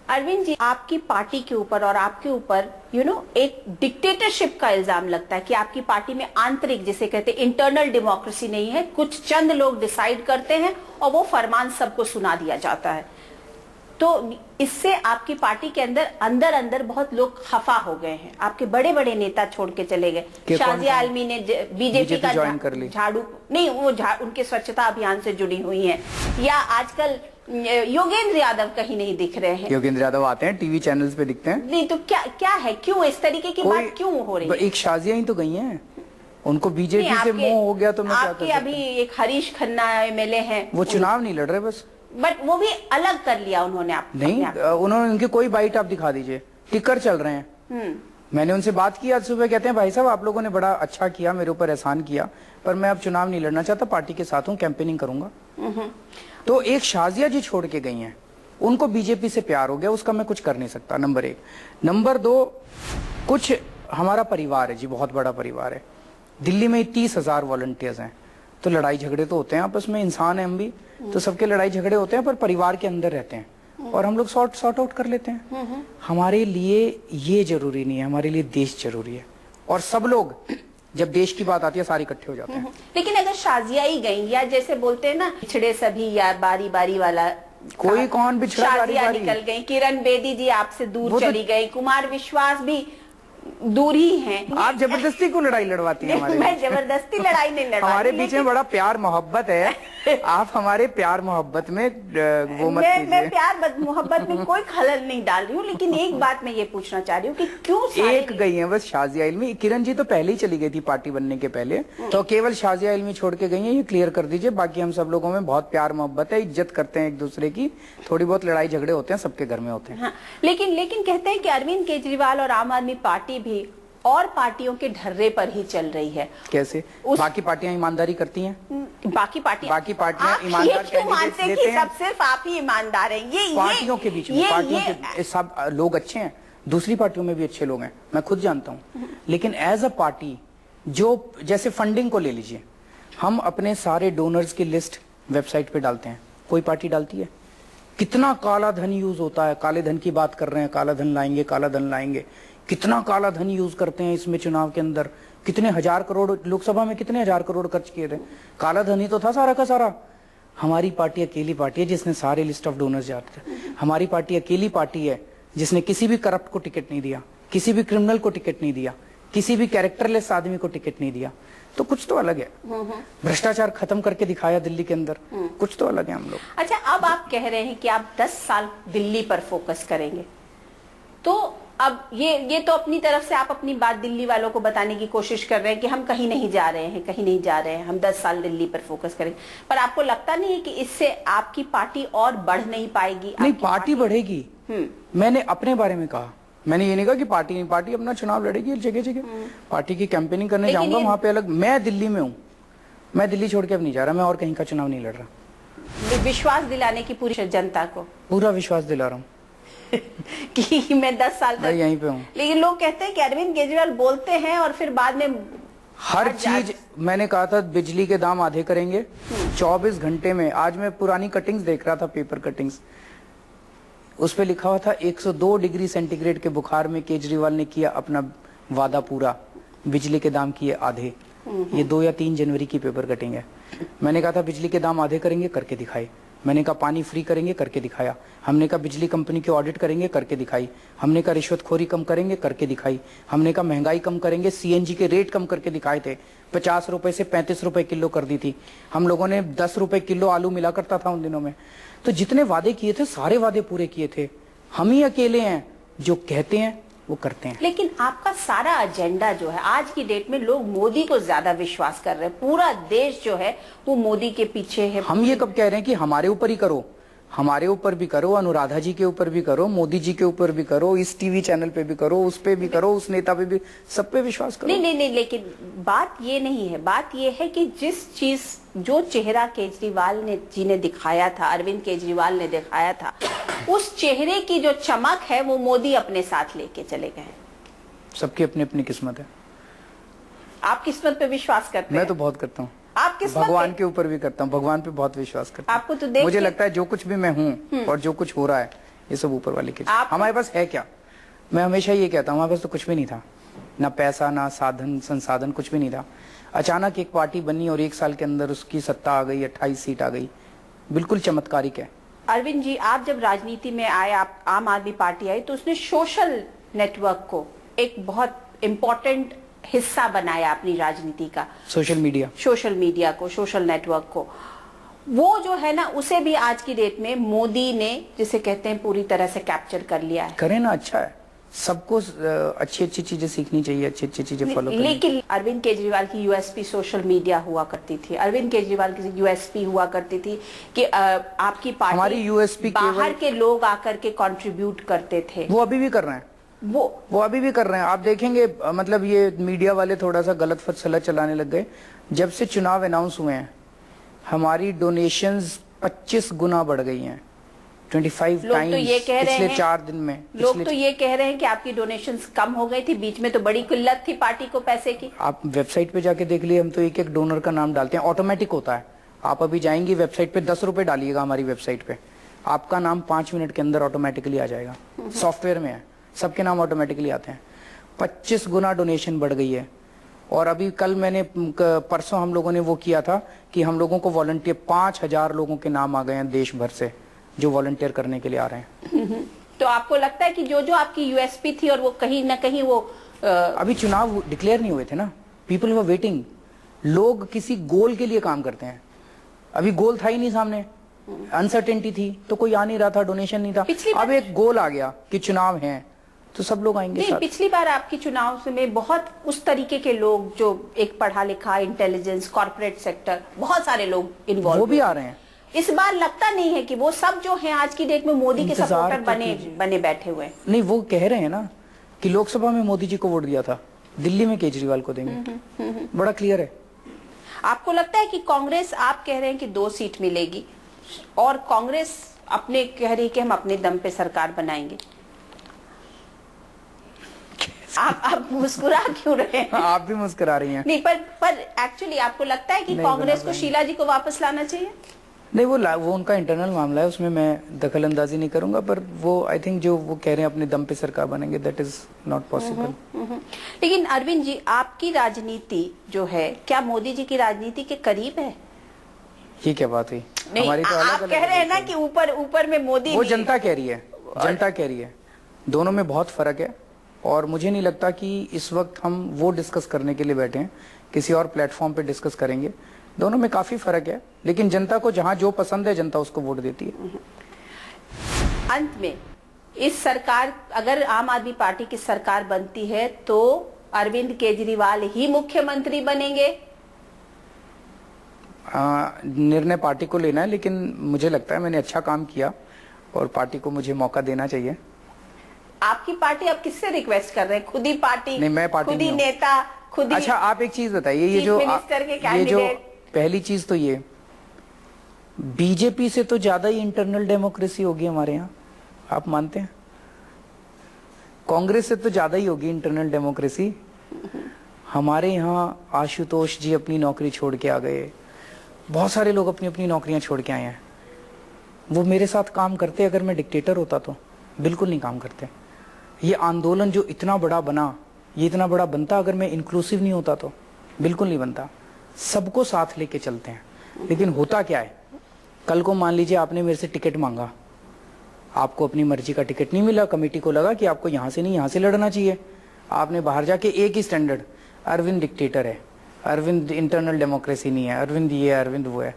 अरविंद जी, आपकी पार्टी के ऊपर और आपके ऊपर एक डिक्टेटरशिप का इल्जाम लगता है कि आपकी पार्टी में आंतरिक, जिसे कहते हैं इंटरनल डेमोक्रेसी नहीं है, कुछ चंद लोग डिसाइड करते हैं और वो फरमान सबको सुना दिया जाता है। तो इससे आपकी पार्टी के अंदर अंदर बहुत लोग खफा हो गए हैं। आपके बड़े बड़े नेता छोड़ के चले गए। शाजिया आलमी ने बीजेपी का झाड़ू नहीं, वो उनके स्वच्छता अभियान से जुड़ी हुई हैं। या आजकल योगेंद्र यादव कहीं नहीं दिख रहे हैं। योगेंद्र यादव आते हैं टीवी चैनल्स पे दिखते हैं। नहीं तो क्या है, क्यों इस तरीके की बात क्यों हो रही है? एक शाजिया ही तो गई हैं, उनको बीजेपी से मोह हो गया तो मैं क्या कर सकता हूं? अभी एक हरीश खन्ना एमएलए हैं, वो चुनाव नहीं लड़ रहे बस, बट वो भी अलग कर लिया उन्होंने। नहीं, उन्होंने उनकी कोई बाइट आप दिखा दीजिए, टिकर चल रहे हैं। मैंने उनसे बात की आज सुबह, कहते हैं भाई साहब आप लोगों ने बड़ा अच्छा किया, मेरे ऊपर एहसान किया, पर मैं अब चुनाव नहीं लड़ना चाहता, पार्टी के साथ हूँ, कैंपेनिंग करूंगा। तो एक शाजिया जी छोड़ के गई हैं, उनको बीजेपी से प्यार हो गया, उसका मैं कुछ कर नहीं सकता, नंबर 1। नंबर 2, कुछ हमारा परिवार है जी, बहुत बड़ा परिवार है। दिल्ली में 30,000 वॉलंटियर्स हैं, तो लड़ाई झगड़े तो होते हैं आपस में, इंसान है हम भी, तो सबके लड़ाई झगड़े होते हैं, पर परिवार के अंदर रहते हैं और हम लोग सॉर्ट आउट कर लेते हैं। हमारे लिए ये जरूरी नहीं है, हमारे लिए देश जरूरी है, और सब लोग जब देश की बात आती है सारे इकट्ठे हो जाते हैं। लेकिन अगर शाजिया ही गई, या जैसे बोलते हैं ना पिछड़े सभी या बारी बारी वाला, कोई कौन पिछड़ा? शाजिया निकल गई, किरण बेदी जी आपसे दूर चली गई, कुमार विश्वास भी दूर ही हैं। आप जबरदस्ती को लड़ाई लड़वाती हैं हमारे? मैं जबरदस्ती लड़ाई नहीं लड़वाती, हमारे बीच में बड़ा प्यार मोहब्बत है। आप हमारे प्यार मोहब्बत में वो मत कीजिए। मैं प्यार मोहब्बत में कोई खलल नहीं डाल रही हूँ, लेकिन एक बात मैं ये पूछना चाह रही हूँ कि क्यों एक गई है बस शाजिया इल्मी। किरण जी तो पहले ही चली गई थी पार्टी बनने के पहले, तो केवल शाजिया इल्मी छोड़ के गई है, ये क्लियर कर दीजिए। बाकी हम सब लोगों में बहुत प्यार मोहब्बत है, इज्जत करते हैं एक दूसरे की, थोड़ी बहुत लड़ाई झगड़े होते हैं, सबके घर में होते हैं। लेकिन कहते हैं कि अरविंद केजरीवाल और आम आदमी पार्टी भी और पार्टियों के ढर्रे पर ही चल रही है। कैसे? बाकी पार्टियां ईमानदारी करती हैं? बाकी पार्टियां ईमानदार मानते हैं कि सब सिर्फ आप ही ईमानदार हैं? ये पार्टियों के बीच में पार्टियों के सब लोग अच्छे हैं, दूसरी पार्टियों में भी अच्छे लोग हैं, मैं खुद जानता हूं। लेकिन एज अ पार्टी, जो जैसे फंडिंग को ले लीजिए, हम अपने सारे डोनर्स की लिस्ट वेबसाइट पे डालते हैं, कोई पार्टी डालती है? कितना काला धन यूज होता है, काले धन की बात कर रहे हैं, काला धन लाएंगे, काला धन लाएंगे, कितना काला धन यूज करते हैं इसमें। चुनाव के अंदर कितने हजार करोड़, लोकसभा में कितने हजार करोड़ खर्च किए थे, काला धन ही तो था सारा का सारा। हमारी पार्टी अकेली पार्टी है जिसने सारे लिस्ट ऑफ डोनर्स जाते थे। हमारी पार्टी अकेली पार्टी है जिसने किसी भी करप्ट को टिकट नहीं दिया, किसी भी क्रिमिनल को टिकट नहीं दिया, किसी भी कैरेक्टरलेस आदमी को टिकट नहीं दिया। तो कुछ तो अलग है, भ्रष्टाचार खत्म करके दिखाया दिल्ली के अंदर, कुछ तो अलग है हम लोग। अच्छा, अब आप कह रहे हैं कि आप 10 साल दिल्ली पर फोकस करेंगे, तो अब ये तो अपनी तरफ से आप अपनी बात दिल्ली वालों को बताने की कोशिश कर रहे हैं कि हम कहीं नहीं जा रहे हैं, कहीं नहीं जा रहे हैं, हम 10 साल दिल्ली पर फोकस करेंगे। पर आपको लगता नहीं है कि इससे आपकी पार्टी और बढ़ नहीं पाएगी? नहीं, पार्टी बढ़ेगी। मैंने अपने बारे में कहा, मैंने ये नहीं कहा कि पार्टी नहीं, पार्टी अपना चुनाव लड़ेगी जगह जगह, पार्टी की कैंपेनिंग करने जाऊंगा वहां पे अलग। मैं दिल्ली में हूँ, मैं दिल्ली छोड़ के अब नहीं जा रहा, मैं और कहीं का चुनाव नहीं लड़ रहा। विश्वास दिलाने की पूरी जनता को पूरा विश्वास दिला रहा हूँ कि मैं 10 साल तक यहीं पे हूँ। लेकिन लोग कहते हैं कि अरविंद केजरीवाल बोलते हैं और फिर बाद में हर चीज, मैंने कहा था बिजली के दाम आधे करेंगे 24 घंटे में। आज मैं पुरानी कटिंग्स देख रहा था, पेपर कटिंग्स, उस पे लिखा हुआ था 102 डिग्री सेंटीग्रेड के बुखार में केजरीवाल ने किया अपना वादा पूरा, बिजली के दाम किए आधे। ये 2 या 3 जनवरी की पेपर कटिंग है। मैंने कहा था बिजली के दाम आधे करेंगे, करके दिखाए। मैंने कहा पानी फ्री करेंगे, करके दिखाया। हमने कहा बिजली कंपनी के ऑडिट करेंगे, करके दिखाई। हमने कहा रिश्वतखोरी कम करेंगे, करके दिखाई। हमने कहा महंगाई कम करेंगे, सीएनजी के रेट कम करके दिखाए थे। 50 रुपए से 35 रुपए किलो कर दी थी हम लोगों ने। 10 रुपए किलो आलू मिला करता था उन दिनों में। तो जितने वादे किए थे सारे वादे पूरे किए थे। हम ही अकेले हैं जो कहते हैं वो करते हैं। लेकिन आपका सारा एजेंडा जो है, आज की डेट में लोग मोदी को ज्यादा विश्वास कर रहे हैं, पूरा देश जो है वो मोदी के पीछे है। हम ये कब कह रहे हैं कि हमारे ऊपर ही करो? हमारे ऊपर भी करो, अनुराधा जी के ऊपर भी करो, मोदी जी के ऊपर भी करो, इस टीवी चैनल पे भी करो, उस पे भी करो, उस नेता पे भी, सब पे विश्वास करो। नहीं, लेकिन बात ये नहीं है। बात ये है कि जिस चीज, जो चेहरा केजरीवाल जी ने दिखाया था, अरविंद केजरीवाल ने दिखाया था, उस चेहरे की जो चमक है वो मोदी अपने साथ लेके चले गए। सबकी अपनी अपनी किस्मत है। आप किस्मत पे विश्वास करते हैं? मैं तो बहुत करता हूँ। आप किस्मत भगवान के ऊपर भी करता हूँ, भगवान पे बहुत विश्वास करता हूँ। आपको तो देख मुझे लगता है जो कुछ भी मैं हूँ और जो कुछ हो रहा है ये सब ऊपर वाले के। आप हमारे पास है क्या? मैं हमेशा ये कहता हूँ हमारे पास तो कुछ भी नहीं था, ना पैसा ना साधन संसाधन, कुछ भी नहीं था। अचानक एक पार्टी बनी और 1 साल के अंदर उसकी सत्ता आ गई, 28 सीट आ गई, बिल्कुल चमत्कारिक है। अरविंद जी, आप जब राजनीति में आए, आप आम आदमी पार्टी आई, तो उसने सोशल नेटवर्क को एक बहुत इम्पोर्टेंट हिस्सा बनाया अपनी राजनीति का। सोशल मीडिया को, सोशल नेटवर्क को, वो जो है ना, उसे भी आज की डेट में मोदी ने, जिसे कहते हैं, पूरी तरह से कैप्चर कर लिया है। करें ना, अच्छा है, सबको अच्छी अच्छी चीजें सीखनी चाहिए, अच्छी अच्छी चीजें फॉलो करनी। लेकिन अरविंद केजरीवाल की यूएसपी सोशल मीडिया हुआ करती थी। अरविंद केजरीवाल की यूएसपी हुआ करती थी कि आपकी पार्टी, हमारी यूएसपी बाहर के लोग आकर के कंट्रीब्यूट करते थे। वो अभी भी कर रहे हैं, वो अभी भी कर रहे हैं। आप देखेंगे, मतलब ये मीडिया वाले थोड़ा सा गलत फैसला चलाने लग गए। जब से चुनाव अनाउंस हुए हैं, हमारी डोनेशंस 25 गुना बढ़ गई हैं, 25 टाइम्स पिछले 4 दिन में। लोग तो ये कह रहे हैं कि आपकी डोनेशंस कम हो गई थी, बीच में तो बड़ी किल्लत थी पार्टी को पैसे की। आप वेबसाइट पे जाके देख लिए, हम तो एक एक डोनर का नाम डालते हैं, ऑटोमेटिक होता है। आप अभी जाएंगी वेबसाइट पे, 10 रुपए डालिएगा हमारी वेबसाइट पे, आपका नाम 5 मिनट के अंदर ऑटोमेटिकली आ जाएगा। सॉफ्टवेयर में है, सबके नाम ऑटोमेटिकली आते हैं। 25 गुना डोनेशन बढ़ गई है। और अभी कल मैंने, परसों हम लोगों ने वो किया था कि हम लोगों को वॉलंटियर 5000 लोगों के नाम आ गए हैं देश भर से, जो वॉलंटियर करने के लिए आ रहे हैं। तो आपको लगता है कि जो जो आपकी यूएसपी थी, और वो कहीं ना कहीं वो अभी चुनाव डिक्लेयर नहीं हुए थे ना, पीपल वर वेटिंग। लोग किसी गोल के लिए काम करते हैं, अभी गोल था ही नहीं सामने, अनसर्टेनिटी थी, तो कोई आ नहीं रहा था, डोनेशन नहीं था। अब एक गोल आ गया कि चुनाव है, तो सब लोग आएंगे साथ। पिछली बार आपकी चुनाव में बहुत उस तरीके के लोग, जो एक पढ़ा लिखा, इंटेलिजेंस, कॉर्पोरेट सेक्टर, बहुत सारे लोग इन्वॉल्व, वो भी आ रहे हैं। इस बार लगता नहीं है कि वो सब जो हैं आज की डेट में मोदी के सपोर्टर बने बैठे हुए। नहीं, वो कह रहे हैं ना कि लोकसभा में मोदी जी को वोट दिया था, दिल्ली में केजरीवाल को देंगे। बड़ा क्लियर है। आपको लगता है कि कांग्रेस, आप कह रहे हैं कि 2 सीट मिलेगी, और कांग्रेस अपने कह रही है कि हम अपने दम पे सरकार बनाएंगे, आप मुस्कुरा क्यों रहे हैं? आप भी मुस्कुरा रही हैं। नहीं, पर एक्चुअली आपको लगता है कि कांग्रेस को शीला जी को वापस लाना चाहिए? नहीं, वो उनका इंटरनल मामला है, उसमें मैं दखल अंदाजी नहीं करूंगा, पर वो आई थिंक जो वो कह रहे हैं अपने दम पे सरकार बनेंगे, दैट इज नॉट पॉसिबल। लेकिन अरविंद जी, आपकी राजनीति जो है, क्या मोदी जी की राजनीति के करीब है? ये क्या बात हुई? हमारी तो आप कह रहे हैं ना कि ऊपर में मोदी, वो जनता कह रही है, जनता कह रही है, दोनों में बहुत फर्क है। और मुझे नहीं लगता कि इस वक्त हम वो डिस्कस करने के लिए बैठे हैं, किसी और प्लेटफॉर्म पे डिस्कस करेंगे। दोनों में काफी फर्क है, लेकिन जनता को जहां जो पसंद है, जनता उसको वोट देती है। अंत में इस सरकार, अगर आम आदमी पार्टी की सरकार बनती है, तो अरविंद केजरीवाल ही मुख्यमंत्री बनेंगे? निर्णय पार्टी को लेना है, लेकिन मुझे लगता है मैंने अच्छा काम किया और पार्टी को मुझे मौका देना चाहिए। आपकी पार्टी, आप किससे रिक्वेस्ट कर रहे हैं? खुद ही पार्टी? नहीं, मैं पार्टी खुद ही नेता, खुद ही। अच्छा, आप एक चीज बताइए, ये जो पहली चीज तो ये, बीजेपी से तो ज्यादा ही इंटरनल डेमोक्रेसी होगी हमारे यहाँ, आप मानते हैं? कांग्रेस से तो ज्यादा ही होगी इंटरनल डेमोक्रेसी। हमारे यहाँ आशुतोष जी अपनी नौकरी छोड़ के आ गए, बहुत सारे लोग अपनी अपनी नौकरियां छोड़ के आए हैं। वो मेरे साथ काम करते अगर मैं डिक्टेटर होता तो? बिल्कुल नहीं काम करते। ये आंदोलन जो इतना बड़ा बना, ये इतना बड़ा बनता अगर मैं इंक्लूसिव नहीं होता तो? बिल्कुल नहीं बनता। सबको साथ लेके चलते हैं। लेकिन होता क्या है, कल को मान लीजिए आपने मेरे से टिकट मांगा, आपको अपनी मर्जी का टिकट नहीं मिला, कमेटी को लगा कि आपको यहां से नहीं यहां से लड़ना चाहिए, आपने बाहर जाके एक ही स्टैंडर्ड, अरविंद डिक्टेटर है, अरविंद इंटरनल डेमोक्रेसी नहीं है, अरविंद ये है, अरविंद वो है।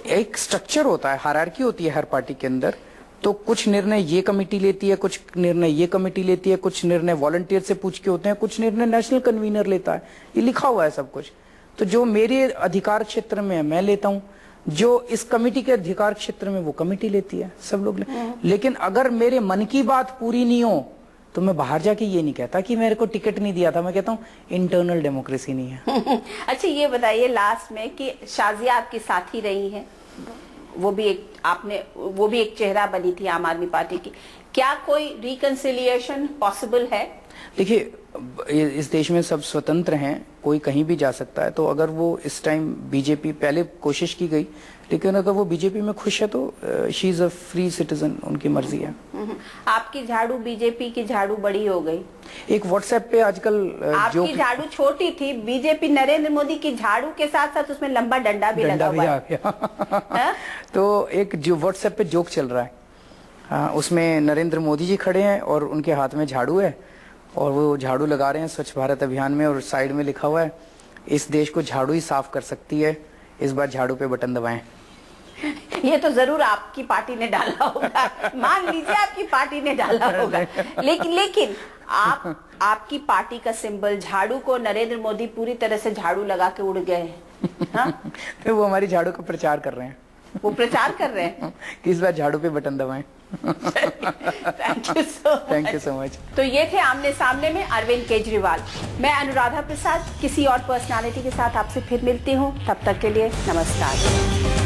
एक स्ट्रक्चर होता है, हायरार्की होती है हर पार्टी के अंदर। तो कुछ निर्णय ये कमेटी लेती है, कुछ निर्णय ये कमेटी लेती है, कुछ निर्णय वॉलंटियर से पूछ के होते हैं, कुछ निर्णय नेशनल कन्वीनर लेता है। ये लिखा हुआ है सब कुछ। तो जो मेरे अधिकार क्षेत्र में है मैं लेता हूँ, जो इस कमेटी के अधिकार क्षेत्र में वो कमेटी लेती है, सब लोग लेकिन अगर मेरे मन की बात पूरी नहीं हो तो मैं बाहर जाके ये नहीं कहता कि मेरे को टिकट नहीं दिया था, मैं कहता हूँ इंटरनल डेमोक्रेसी नहीं है। अच्छा, ये बताइए लास्ट में कि शाजिया आपकी साथी रही है, वो भी एक चेहरा बनी थी आम आदमी पार्टी की। क्या कोई रिकंसिलिएशन पॉसिबल है? देखिए, इस देश में सब स्वतंत्र हैं, कोई कहीं भी जा सकता है। तो अगर वो इस टाइम बीजेपी, पहले कोशिश की गई, लेकिन अगर वो बीजेपी में खुश है तो she is a free citizen, उनकी मर्जी है। आपकी झाड़ू बीजेपी की झाड़ू बड़ी हो गई। एक व्हाट्सएप पे आजकल आपकी झाड़ू छोटी थी, बीजेपी नरेंद्र मोदी की झाड़ू के साथ साथ उसमें लंबा डंडा भी लगा हुआ है। तो एक जो व्हाट्सएप पे जोक चल रहा है, उसमें नरेंद्र मोदी जी खड़े हैं और उनके हाथ में झाड़ू है और वो झाड़ू लगा रहे हैं स्वच्छ भारत अभियान में, और साइड में लिखा हुआ है, इस देश को झाड़ू ही साफ कर सकती है, इस बार झाड़ू पे बटन दबाएं। ये तो जरूर आपकी पार्टी ने डाला होगा, मान लीजिए आपकी पार्टी ने डाला होगा, लेकिन आपकी पार्टी का सिंबल झाड़ू को नरेंद्र मोदी पूरी तरह से झाड़ू लगा के उड़ गए हैं। तो वो हमारी झाड़ू का प्रचार कर रहे हैं, वो प्रचार कर रहे हैं कि इस बार झाड़ू पे बटन दबाएं। Thank you so much. तो ये थे आमने सामने में अरविंद केजरीवाल। मैं अनुराधा प्रसाद किसी और पर्सनालिटी के साथ आपसे फिर मिलती हूँ, तब तक के लिए नमस्कार।